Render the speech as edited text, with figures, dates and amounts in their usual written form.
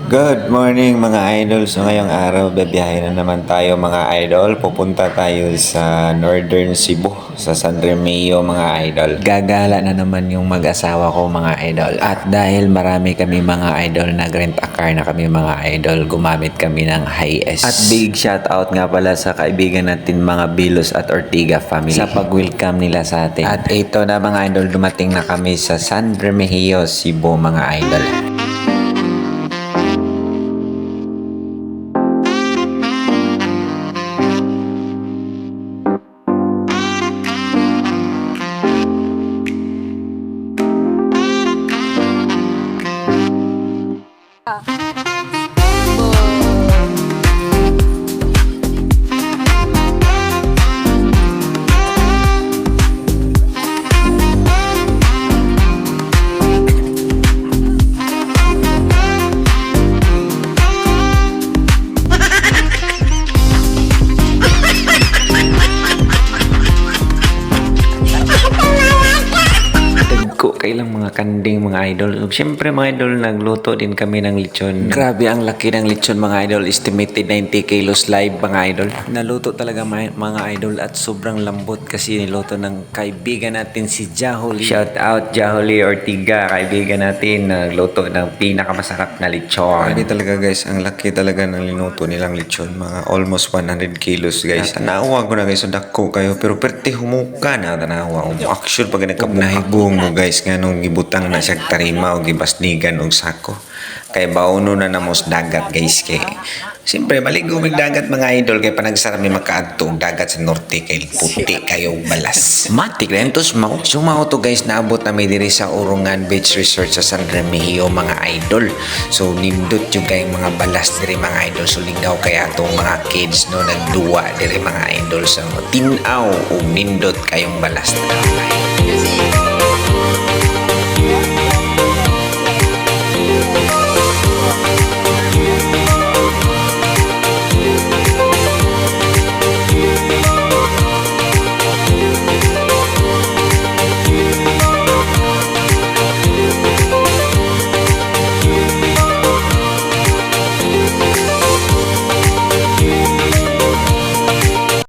Good morning mga idol. So ngayong araw babiyahe na naman tayo mga idol. Pupunta tayo sa Northern Cebu, sa San Remio mga idol. Gagala na naman yung mag-asawa ko mga idol. At dahil marami kami mga idol, nag-rent a car na kami mga idol. Gumamit kami ng Hi-S. At big shout out nga pala sa kaibigan natin mga Bilos at Ortiga family sa pag-welcome nila sa atin. At ito na mga idol, dumating na kami sa San Remio, Cebu mga idol. Kailang mga kanding mga idol. Siyempre mga idol, nagluto din kami ng lechon. Grabe ang laki ng lechon mga idol. Estimated 90 kilos live mga idol. Naluto talaga mga idol at sobrang lambot kasi niluto ng kaibigan natin si Jaholi. Shout out Jaholi Ortiga, kaibigan natin. Nagluto ng pinakamasarap na lechon. Grabe talaga guys, ang laki talaga ng linuto nilang lechon. Mga almost 100 kilos guys. Tanawa ko na guys, dako kayo. Pero perti humuka na tanawa. Actual pag nagkabunahibong mo guys nga nung gibutang na siya tarima o gibasnigan og sako kay bauno na namos dagat guys kay siyempre maligo mig dagat mga idol kay panagsara mi makaadto og dagat sa norte kay puti kayo balas matik ren tos sumaw to guys naabot na may diri sa Urungan Beach Resort sa San Remigio mga idol. So nindot yung kay mga balas diri mga idol, so lingaw kaya atong mga kids no nagduwa diri mga idol sa tinaw og nindot kayong balas na